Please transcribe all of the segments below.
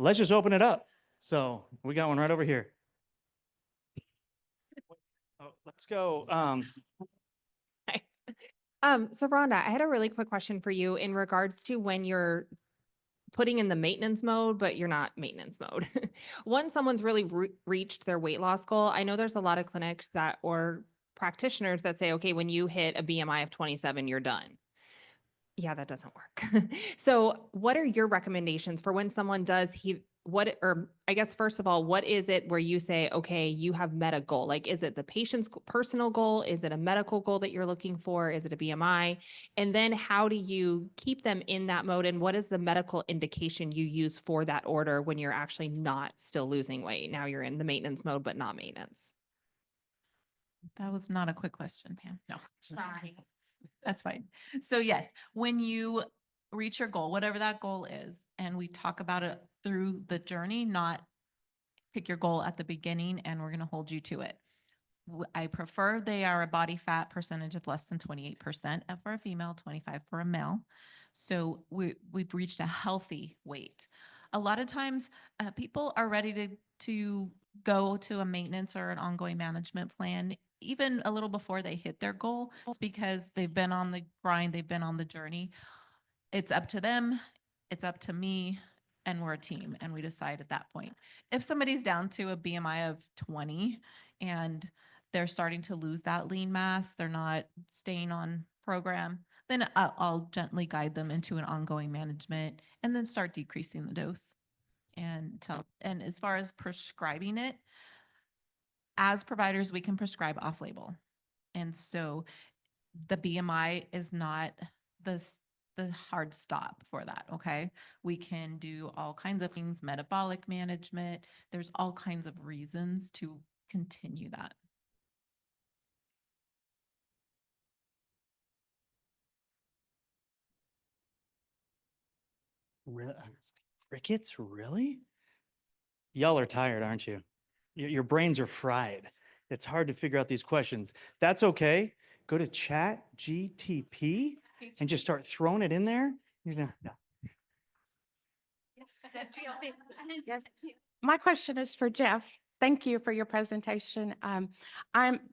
let's just open it up. So we got one right over here. Oh, let's go. So Rhonda, I had a really quick question for you in regards to when you're putting in the maintenance mode, but you're not maintenance mode. Once someone's really reached their weight loss goal, I know there's a lot of clinics that or practitioners that say, okay, when you hit a BMI of 27, you're done. Yeah, that doesn't work. So what are your recommendations for when someone does or I guess, first of all, what is it where you say, okay, you have met a goal? Like, is it the patient's personal goal? Is it a medical goal that you're looking for? Is it a BMI? And then how do you keep them in that mode? And what is the medical indication you use for that order when you're actually not still losing weight? Now you're in the maintenance mode, but not maintenance. That was not a quick question, Pam. No. That's fine. So yes, when you reach your goal, whatever that goal is, and we talk about it through the journey, not pick your goal at the beginning and we're going to hold you to it. I prefer they are a body fat percentage of less than 28% for a female, 25 for a male. So we've reached a healthy weight. A lot of times people are ready to go to a maintenance or an ongoing management plan even a little before they hit their goal. It's because they've been on the grind, they've been on the journey. It's up to them, it's up to me, and we're a team, and we decide at that point. If somebody's down to a BMI of 20 and they're starting to lose that lean mass, they're not staying on program, then I'll gently guide them into an ongoing management and then start decreasing the dose. And as far as prescribing it, as providers, we can prescribe off-label. And so the BMI is not the hard stop for that, okay? We can do all kinds of things, metabolic management. There's all kinds of reasons to continue that. Really? Crickets? Really? Y'all are tired, aren't you? Your brains are fried. It's hard to figure out these questions. That's okay. Go to Chat GTP and just start throwing it in there. You're gonna, no. Yes. My question is for Jeff. Thank you for your presentation.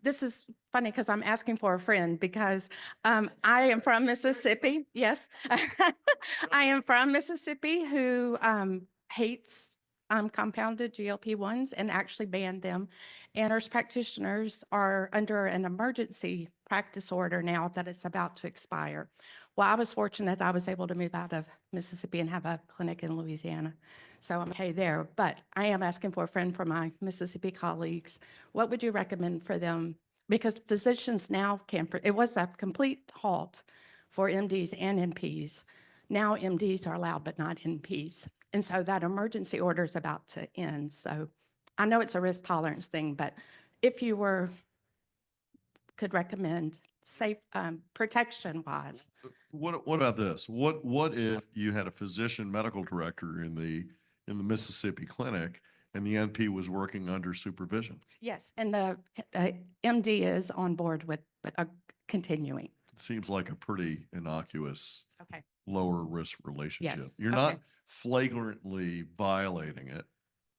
This is funny because I'm asking for a friend because I am from Mississippi. Yes. I am from Mississippi who hates compounded GLP-1s and actually banned them. And nurse practitioners are under an emergency practice order now that it's about to expire. Well, I was fortunate I was able to move out of Mississippi and have a clinic in Louisiana. So I'm okay there, but I am asking for a friend for my Mississippi colleagues. What would you recommend for them? Because physicians now it was a complete halt for MDs and NPs. Now MDs are allowed, but not NPs. And so that emergency order is about to end. So I know it's a risk tolerance thing, but if you could recommend safe protection wise. What about this? What if you had a physician medical director in the Mississippi clinic and the NP was working under supervision? Yes, and the MD is on board with continuing. It seems like a pretty innocuous, Okay. lower risk relationship. Yes, You're okay. not flagrantly violating it.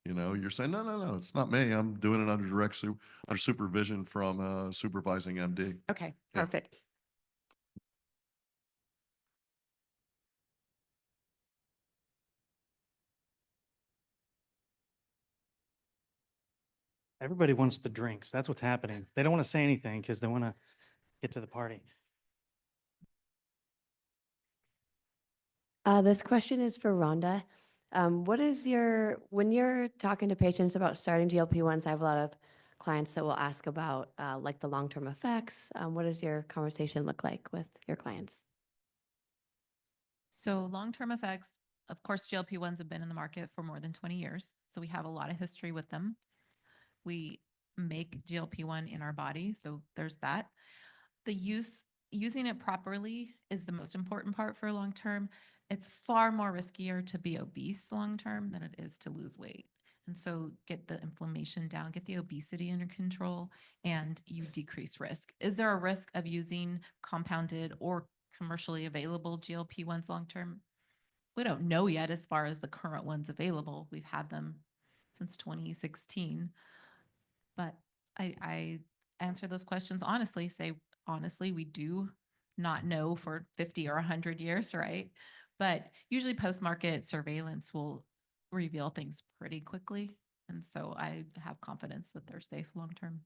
You know, you're saying, no, it's not me. I'm doing it under under supervision from a supervising MD. Okay, Yeah. perfect. Everybody wants the drinks. That's what's happening. They don't want to say anything because they want to get to the party. This question is for Rhonda. When you're talking to patients about starting GLP-1s, I have a lot of clients that will ask about like the long-term effects. What does your conversation look like with your clients? So long-term effects, of course, GLP-1s have been in the market for more than 20 years. So we have a lot of history with them. We make GLP-1 in our body. So there's that. Using it properly is the most important part for long-term. It's far more riskier to be obese long-term than it is to lose weight. And so get the inflammation down, get the obesity under control, and you decrease risk. Is there a risk of using compounded or commercially available GLP-1s long-term? we don't know yet as far as the current ones available. We've had them since 2016. But I answer those questions honestly, say honestly, we do not know for 50 or 100 years, right? But usually post-market surveillance will reveal things pretty quickly. And so I have confidence that they're safe long-term.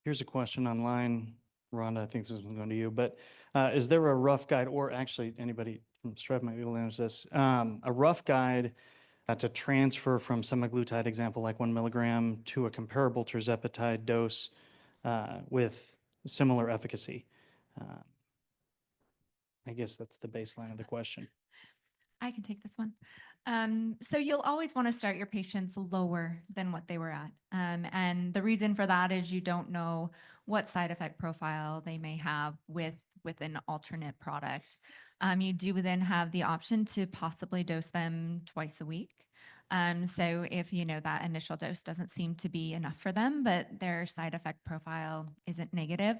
Here's a question online. Rhonda, I think this is going to you, but is there a rough guide, or actually anybody from Strep might be able to answer this, a rough guide to transfer from semaglutide example, like 1 milligram, to a comparable tirzepatide dose with similar efficacy? I guess that's the baseline of the question. I can take this one. So you'll always want to start your patients lower than what they were at. And the reason for that is you don't know what side effect profile they may have with an alternate product. You do then have the option to possibly dose them twice a week. So if you know that initial dose doesn't seem to be enough for them, but their side effect profile isn't negative,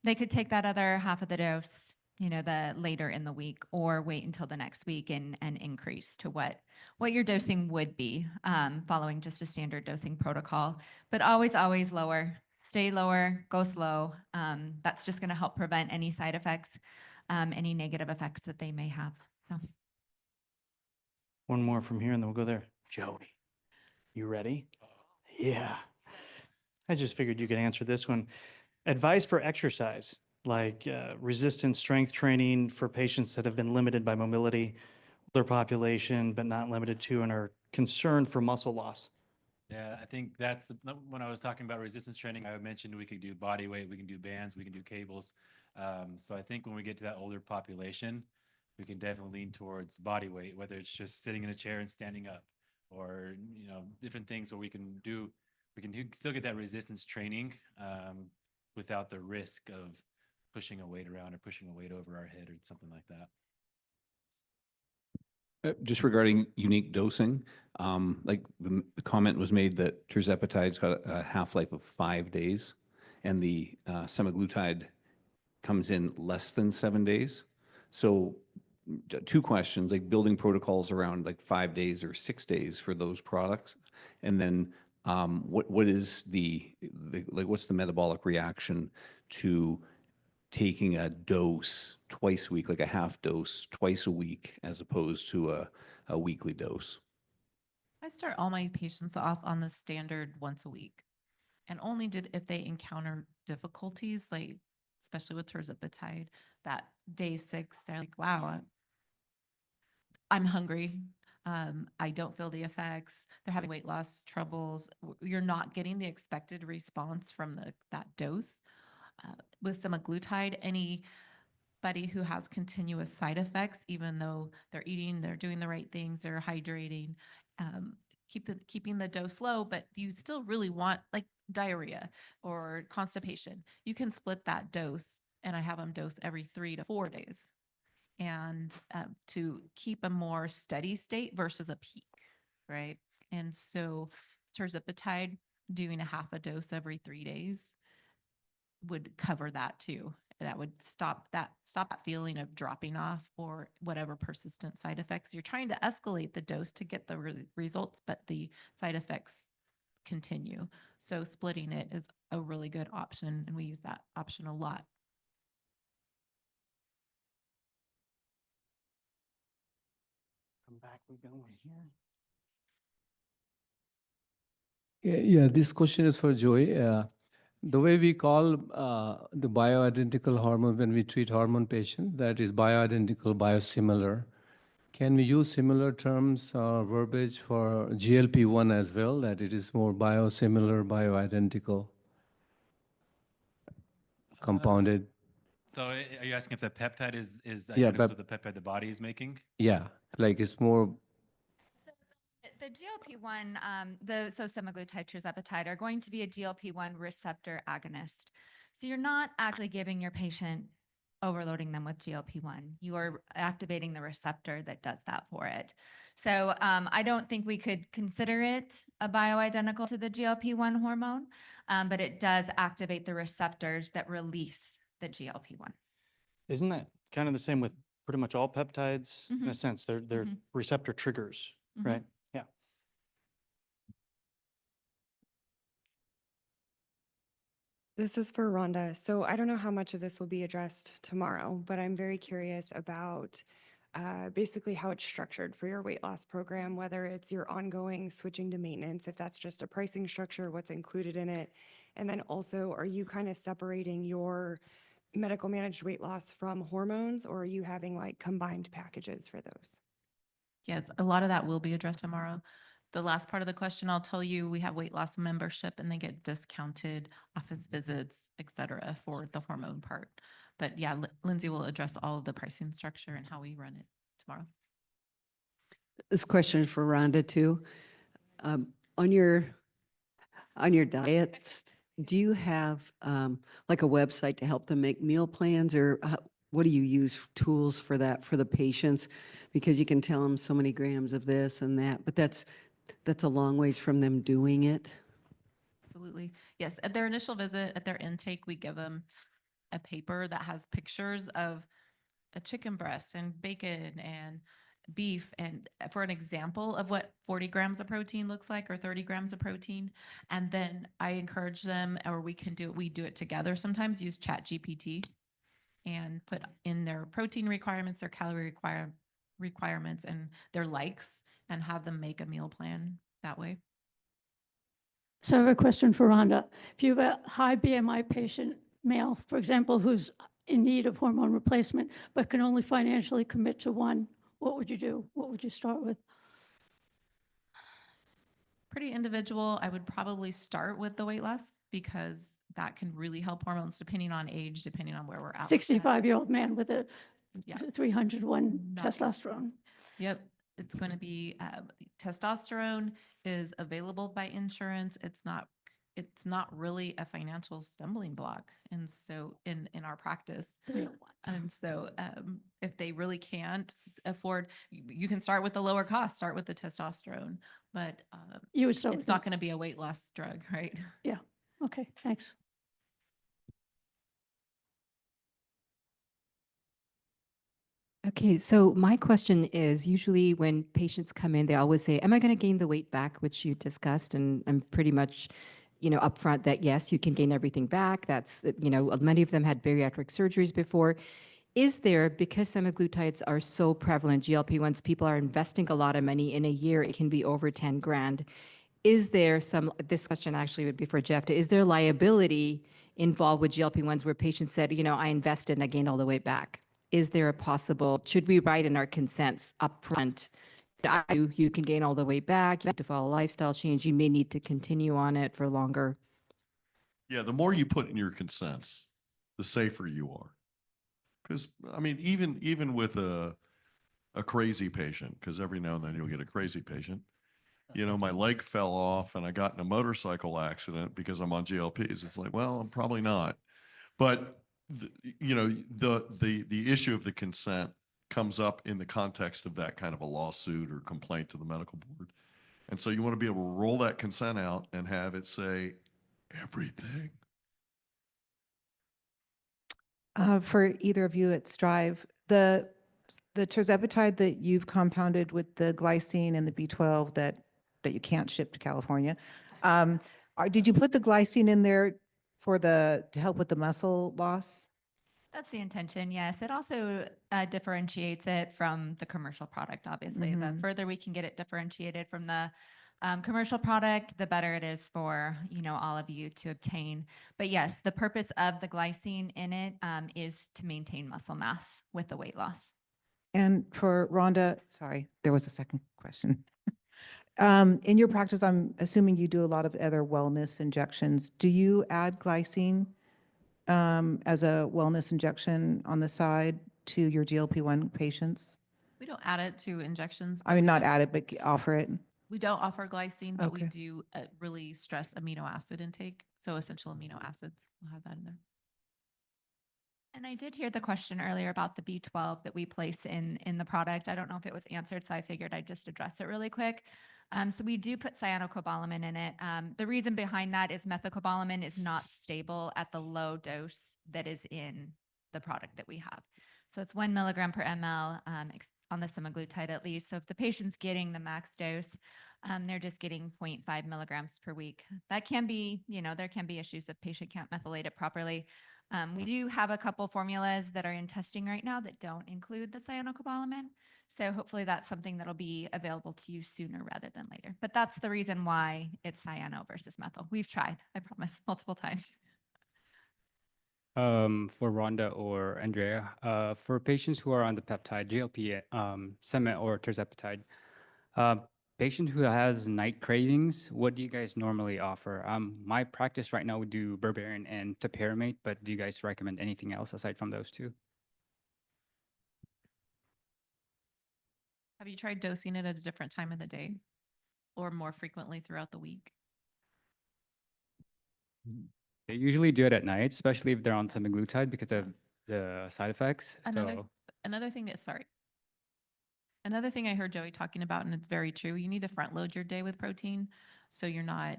they could take that other half of the dose, the later in the week, or wait until the next week and increase to what your dosing would be, following just a standard dosing protocol. But always lower, stay lower, go slow. That's just going to help prevent any side effects, any negative effects that they may have. So. One more from here and then we'll go there. Joey, you ready? Yeah. I just figured you could answer this one. Advice for exercise, like resistance strength training for patients that have been limited by mobility, their population, but not limited to, and are concerned for muscle loss. Yeah, I think that's when I was talking about resistance training, I mentioned we could do body weight, we can do bands, we can do cables. So I think when we get to that older population, we can definitely lean towards body weight, whether it's just sitting in a chair and standing up, or different things where we can still get that resistance training without the risk of pushing a weight around or pushing a weight over our head or something like that. Just regarding unique dosing, like the comment was made that tirzepatide's got a half-life of 5 days, and the semaglutide comes in less than 7 days. So two questions, like building protocols around like 5 days or 6 days for those products. And then what is what's the metabolic reaction to taking a dose twice a week, like a half dose twice a week, as opposed to a weekly dose? I start all my patients off on the standard once a week, and only if they encounter difficulties, like especially with tirzepatide, that day 6, they're like, wow, I'm hungry. I don't feel the effects. They're having weight loss troubles. You're not getting the expected response from that dose. With semaglutide, anybody who has continuous side effects, even though they're eating, they're doing the right things, they're hydrating, keeping the dose low, but you still really want, like diarrhea or constipation, you can split that dose, and I have them dose every 3 to 4 days, and to keep a more steady state versus a peak, right? And so tirzepatide, doing a half a dose every 3 days would cover that too. That would stop that feeling of dropping off or whatever persistent side effects. You're trying to escalate the dose to get the results, but the side effects continue. So splitting it is a really good option, and we use that option a lot. Come back, we go right here. Yeah, this question is for Joey. The way we call the bioidentical hormone when we treat hormone patients, that is bioidentical, biosimilar. Can we use similar terms or verbiage for GLP-1 as well, that it is more biosimilar, bioidentical, compounded? So are you asking if the peptide is Yeah, identical to the peptide the body is making? Yeah, like it's more. So the GLP-1, so semaglutide, tirzepatide are going to be a GLP-1 receptor agonist. So you're not actually giving your patient, overloading them with GLP-1. You are activating the receptor that does that for it. So I don't think we could consider it a bioidentical to the GLP-1 hormone, but it does activate the receptors that release the GLP-1. Isn't that kind of the same with pretty much all peptides in a Mhm. sense. They're Mhm. receptor triggers, Mhm. right? Yeah. This is for Rhonda. So I don't know how much of this will be addressed tomorrow, but I'm very curious about basically how it's structured for your weight loss program, whether it's your ongoing switching to maintenance, if that's just a pricing structure, what's included in it. And then also, are you kind of separating your medical managed weight loss from hormones, or are you having like combined packages for those? Yes, a lot of that will be addressed tomorrow. The last part of the question, I'll tell you, we have weight loss membership and they get discounted office visits, et cetera, for the hormone part. But yeah, Lindsay will address all of the pricing structure and how we run it tomorrow. This question is for Rhonda too. Um, on your diets, do you have like a website to help them make meal plans, or what do you use tools for that for the patients? Because you can tell them so many grams of this and that, but that's a long ways from them doing it. Absolutely. Yes. At their initial visit, at their intake, we give them a paper that has pictures of a chicken breast and bacon and beef, and for an example of what 40 grams of protein looks like or 30 grams of protein. And then I encourage them, or we do it together sometimes, use ChatGPT and put in their protein requirements, their calorie requirements, and their likes, and have them make a meal plan that way. So I have a question for Rhonda. If you have a high BMI patient, male, for example, who's in need of hormone replacement, but can only financially commit to one, what would you do? What would you start with? Pretty individual. I would probably start with the weight loss because that can really help hormones depending on age, depending on where we're at. 65-year-old man with a Yeah. 301 Not- testosterone. Yep. It's going to be testosterone is available by insurance. It's not really a financial stumbling block. And so in our practice, 301. and so if they really can't afford, you can start with the lower cost, start with the testosterone, but You would start it's with not that. going to be a weight loss drug, right? Yeah. Okay, thanks. Okay, so my question is usually when patients come in, they always say, am I going to gain the weight back, which you discussed? And I'm pretty much, upfront that yes, you can gain everything back. That's, many of them had bariatric surgeries before. Is there, because semaglutides are so prevalent, GLP-1s, people are investing a lot of money in a year, it can be over 10 grand. Is there this question actually would be for Jeff, is there liability involved with GLP-1s where patients said, I invested and I gained all the weight back? Is there a possible, should we write in our consents upfront, you can gain all the way back, you have to follow a lifestyle change, you may need to continue on it for longer? Yeah, the more you put in your consents, the safer you are. Because, I mean, even with a crazy patient, because every now and then you'll get a crazy patient, my leg fell off and I got in a motorcycle accident because I'm on GLPs. It's like, well, I'm probably not. But the issue of the consent comes up in the context of that kind of a lawsuit or complaint to the medical board. And so you want to be able to roll that consent out and have it say everything. For either of you at Strive, the tirzepatide that you've compounded with the glycine and the B12 that you can't ship to California, did you put the glycine in there to help with the muscle loss? That's the intention, yes. It also differentiates it from the commercial product, obviously. The further we can get it differentiated from the commercial product, the better it is for, all of you to obtain. But yes, the purpose of the glycine in it is to maintain muscle mass with the weight loss. And for Rhonda, sorry, there was a second question. In your practice, I'm assuming you do a lot of other wellness injections. Do you add glycine as a wellness injection on the side to your GLP-1 patients? We don't add it to injections. I mean, not add it, but offer it. We don't offer glycine, but we Okay. do really stress amino acid intake. So essential amino acids, we'll have that in there. And I did hear the question earlier about the B12 that we place in the product. I don't know if it was answered, so I figured I'd just address it really quick. So we do put cyanocobalamin in it. The reason behind that is methylcobalamin is not stable at the low dose that is in the product that we have. So it's 1 milligram per ml on the semaglutide at least. So if the patient's getting the max dose, they're just getting 0.5 milligrams per week. That can be, there can be issues if patient can't methylate it properly. We do have a couple formulas that are in testing right now that don't include the cyanocobalamin. So hopefully that's something that'll be available to you sooner rather than later. But that's the reason why it's cyano versus methyl. We've tried, I promise, multiple times. For Rhonda or Andrea, for patients who are on the peptide, GLP, sema or tirzepatide, patient who has night cravings, what do you guys normally offer? My practice right now would do berberine and topiramate, but do you guys recommend anything else aside from those two? Have you tried dosing it at a different time of the day or more frequently throughout the week? They usually do it at night, especially if they're on semaglutide because of the side effects. Another thing I heard Joey talking about, and it's very true, you need to front load your day with protein so you're not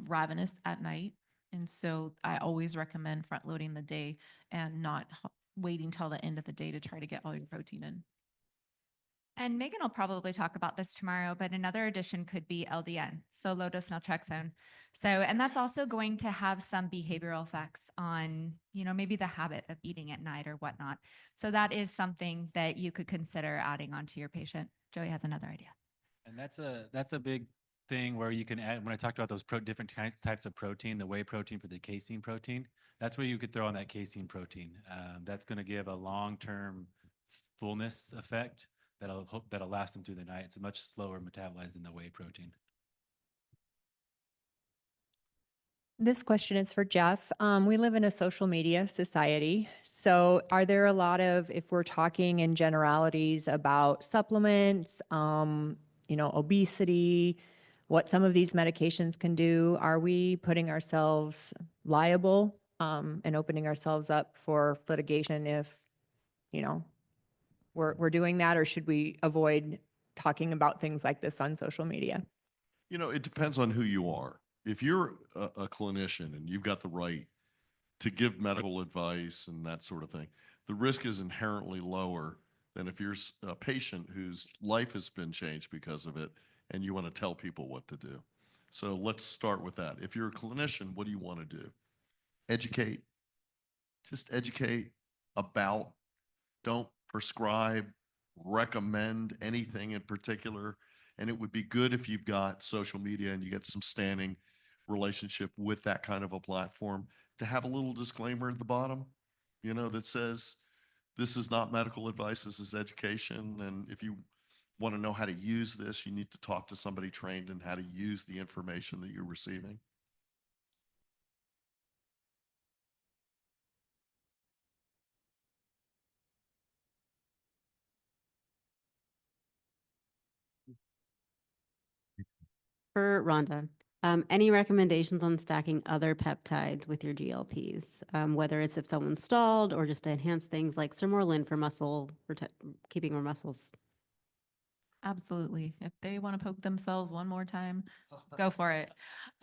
ravenous at night. And so I always recommend front loading the day and not waiting till the end of the day to try to get all your protein in. And Megan will probably talk about this tomorrow, but another addition could be LDN, so low dose naltrexone. So, and that's also going to have some behavioral effects on, maybe the habit of eating at night or whatnot. So that is something that you could consider adding onto your patient. Joey has another idea. And that's a big thing where you can add, when I talked about those different types of protein, the whey protein for the casein protein, that's where you could throw on that casein protein. That's going to give a long-term fullness effect that'll last them through the night. It's a much slower metabolized than the whey protein. This question is for Jeff. We live in a social media society. So are there a lot of, if we're talking in generalities about supplements, obesity, what some of these medications can do, are we putting ourselves liable and opening ourselves up for litigation if, we're doing that, or should we avoid talking about things like this on social media? It depends on who you are. If you're a clinician and you've got the right to give medical advice and that sort of thing, the risk is inherently lower than if you're a patient whose life has been changed because of it and you want to tell people what to do. So let's start with that. If you're a clinician, what do you want to do? Educate. Just educate about, don't prescribe, recommend anything in particular. And it would be good if you've got social media and you get some standing relationship with that kind of a platform to have a little disclaimer at the bottom, that says, this is not medical advice, this is education. And if you want to know how to use this, you need to talk to somebody trained in how to use the information that you're receiving. For Rhonda, any recommendations on stacking other peptides with your GLPs, whether it's if someone's stalled or just to enhance things like Sermorelin for muscle, keeping our muscles? Absolutely. If they want to poke themselves one more time, go for it.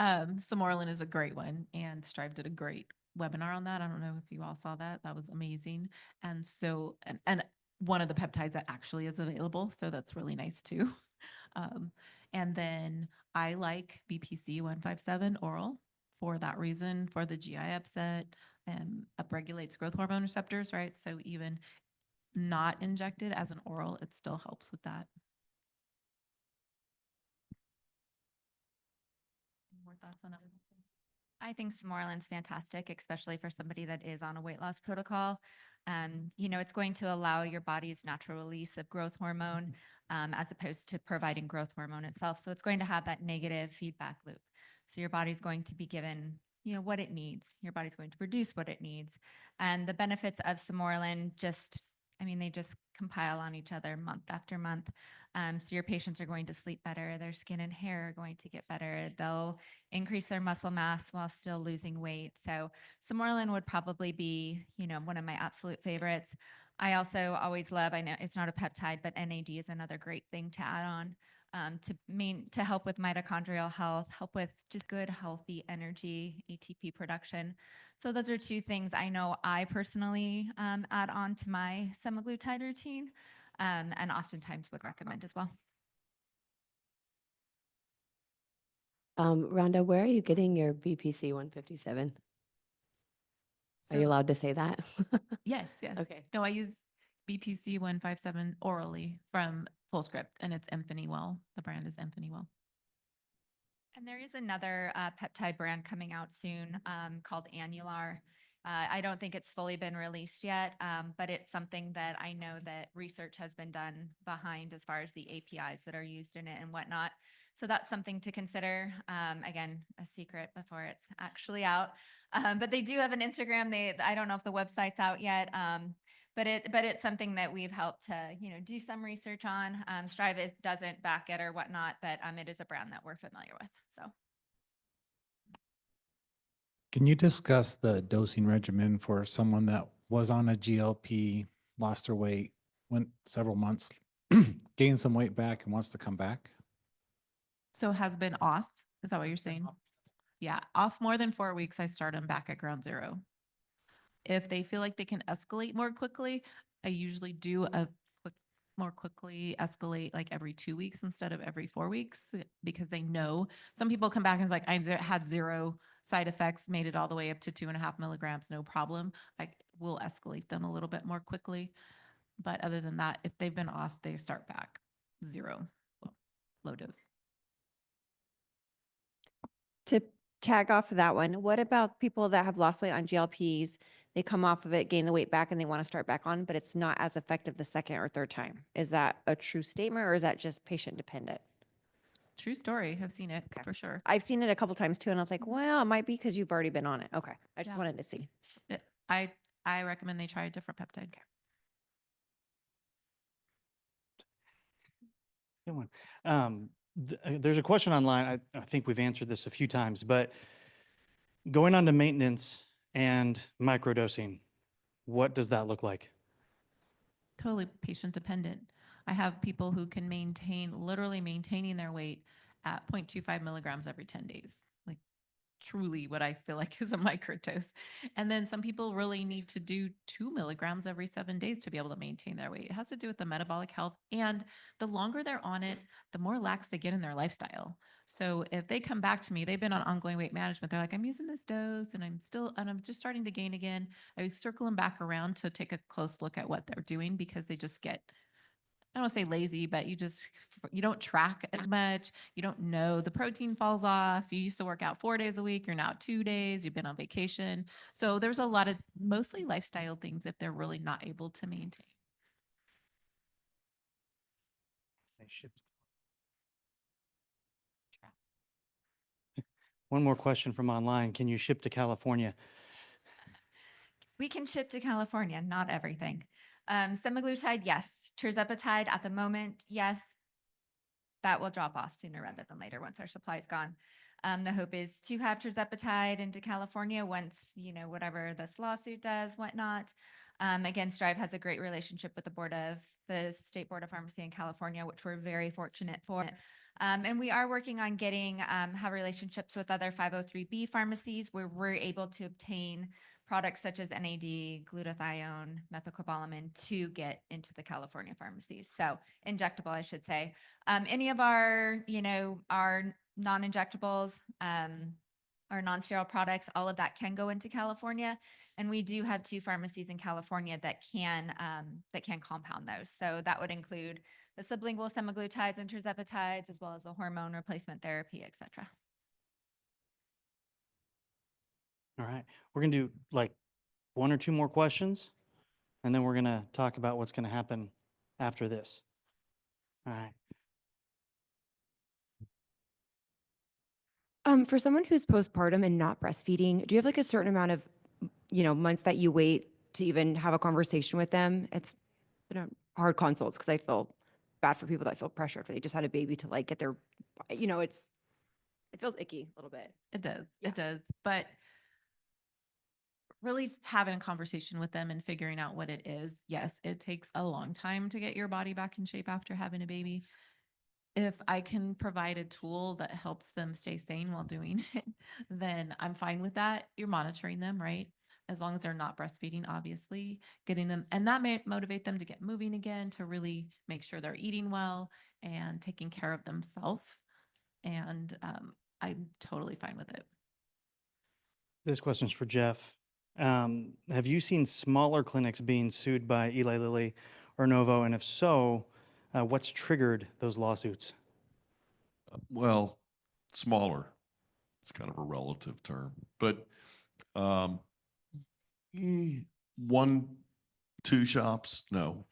Sermorelin is a great one, and Strive did a great webinar on that. I don't know if you all saw that. That was amazing. And so, and one of the peptides that actually is available, so that's really nice too. And then I like BPC 157 oral for that reason, for the GI upset, and upregulates growth hormone receptors, right? So even not injected as an oral, it still helps with that. Any more thoughts on other things? I think Sermorelin's fantastic, especially for somebody that is on a weight loss protocol. It's going to allow your body's natural release of growth hormone as opposed to providing growth hormone itself. So it's going to have that negative feedback loop. So your body's going to be given, what it needs. Your body's going to produce what it needs. And the benefits of Sermorelin they just compile on each other month after month. So your patients are going to sleep better. Their skin and hair are going to get better. They'll increase their muscle mass while still losing weight. So Sermorelin would probably be, one of my absolute favorites. I also always love, I know it's not a peptide, but NAD is another great thing to add on. to help with mitochondrial health, help with just good, healthy energy, ATP production. So those are two things I know I personally add on to my semaglutide routine, and oftentimes would recommend as well. Rhonda, where are you getting your BPC 157? Are you So- allowed to say that? Yes, yes. Okay. No, I use BPC 157 orally from Fullscript, and it's Emphanywell. The brand is Emphanywell. And there is another peptide brand coming out soon called Annular. I don't think it's fully been released yet, but it's something that I know that research has been done behind as far as the APIs that are used in it and whatnot. So that's something to consider. Again, a secret before it's actually out. But they do have an Instagram. I don't know if the website's out yet. But it's something that we've helped to, do some research on. Strive doesn't back it or whatnot, but it is a brand that we're familiar with. So. Can you discuss the dosing regimen for someone that was on a GLP, lost their weight, went several months, gained some weight back and wants to come back? So has been off. Is that what you're saying? Yeah, off more than 4 weeks, I start them back at ground zero. If they feel like they can escalate more quickly, I usually do more quickly escalate like every 2 weeks instead of every 4 weeks, because they know some people come back and it's like, I had zero side effects, made it all the way up to 2.5 milligrams, no problem. I will escalate them a little bit more quickly. But other than that, if they've been off, they start back zero, low dose. To tag off of that one, what about people that have lost weight on GLPs? They come off of it, gain the weight back, and they want to start back on, but it's not as effective the second or third time. Is that a true statement or is that just patient dependent? True story. I've seen it for sure. I've seen it a couple times too, and I was like, well, it might be because you've already been on it. Okay. I just Yeah. wanted to see. I recommend they try a different peptide. Good one. There's a question online. I think we've answered this a few times, but going on to maintenance and microdosing, what does that look like? Totally patient dependent. I have people who can literally maintaining their weight at 0.25 milligrams every 10 days. Like truly what I feel like is a microdose. And then some people really need to do 2 milligrams every 7 days to be able to maintain their weight. It has to do with the metabolic health. And the longer they're on it, the more lax they get in their lifestyle. So if they come back to me, they've been on ongoing weight management. They're like, I'm using this dose and I'm just starting to gain again. I circle them back around to take a close look at what they're doing, because they just get, I don't want to say lazy, but you don't track as much. You don't know, the protein falls off. You used to work out 4 days a week. You're now 2 days. You've been on vacation. So there's a lot of mostly lifestyle things if they're really not able to maintain. One more question from online. Can you ship to California? We can ship to California, not everything. Semaglutide, yes. Tirzepatide at the moment, yes. That will drop off sooner rather than later once our supply is gone. The hope is to have tirzepatide into California once, whatever this lawsuit does, whatnot. Again, Strive has a great relationship with the State Board of Pharmacy in California, which we're very fortunate for. And we are working on have relationships with other 503B pharmacies where we're able to obtain products such as NAD, glutathione, methylcobalamin to get into the California pharmacies. So injectable, I should say. Any of our non-injectables, our non-sterile products, all of that can go into California. And we do have 2 pharmacies in California that can compound those. So that would include the sublingual semaglutides and tirzepatides, as well as the hormone replacement therapy, et cetera. All right. We're going to do like 1 or 2 more questions, and then we're going to talk about what's going to happen after this. All right. For someone who's postpartum and not breastfeeding, do you have like a certain amount of, months that you wait to even have a conversation with them? It's been a hard consults because I feel bad for people that feel pressured for they just had a baby to like get their, it feels icky a little bit. It does. It does. But really having a conversation with them and figuring out what it is. Yes, it takes a long time to get your body back in shape after having a baby. if I can provide a tool that helps them stay sane while doing it, then I'm fine with that. You're monitoring them, right? As long as they're not breastfeeding, obviously, getting them, and that may motivate them to get moving again, to really make sure they're eating well and taking care of themselves. And I'm totally fine with it. This question's for Jeff. Have you seen smaller clinics being sued by Eli Lilly or Novo? And if so, what's triggered those lawsuits? Well, smaller, it's kind of a relative term, but um, one, two shops, no.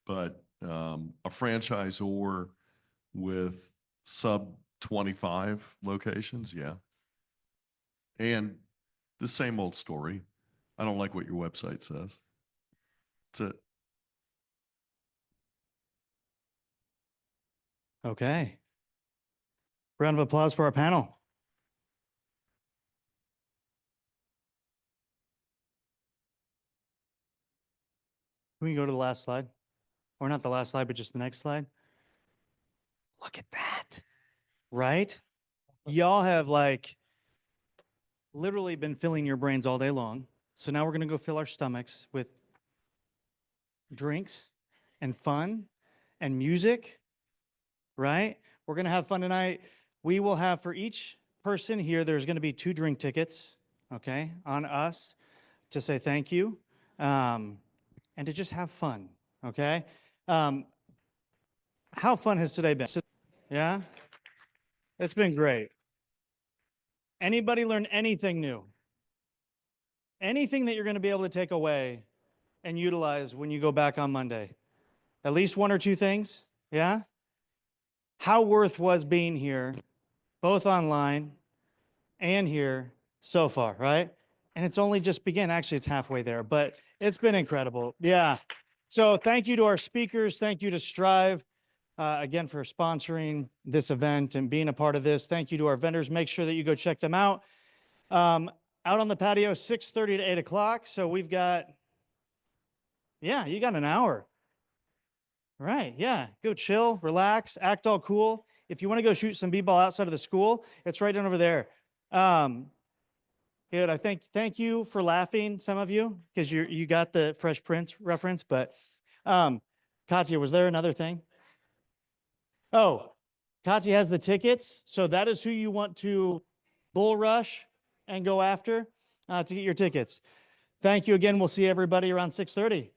But a franchisor with sub 25 locations, yeah. And the same old story. I don't like what your website says. That's it. Okay. Round of applause for our panel. Can we go to the last slide? Or not the last slide, but just the next slide? Look at that. Right? Y'all have like literally been filling your brains all day long. So now we're going to go fill our stomachs with drinks and fun and music, right? We're going to have fun tonight. We will have for each person here, there's going to be 2 drink tickets, okay, on us to say thank you and to just have fun, okay? How fun has today been? Yeah? It's been great. Anybody learn anything new? Anything that you're going to be able to take away and utilize when you go back on Monday? At least 1 or 2 things? Yeah? How worth was being here, both online and here so far, right? And it's only just begun. Actually, it's halfway there, but it's been incredible. Yeah. So thank you to our speakers. Thank you to Strive, again, for sponsoring this event and being a part of this. Thank you to our vendors. Make sure that you go check them out. Out on the patio, 6:30 to 8 o'clock. So we've got, yeah, you got an hour. Right, yeah. Go chill, relax, act all cool. If you want to go shoot some b-ball outside of the school, it's right down over there. Good. Thank you for laughing, some of you, because you got the Fresh Prince reference. But Katya, was there another thing? Oh, Katya has the tickets. So that is who you want to bull rush and go after to get your tickets. Thank you again. We'll see everybody around 6:30.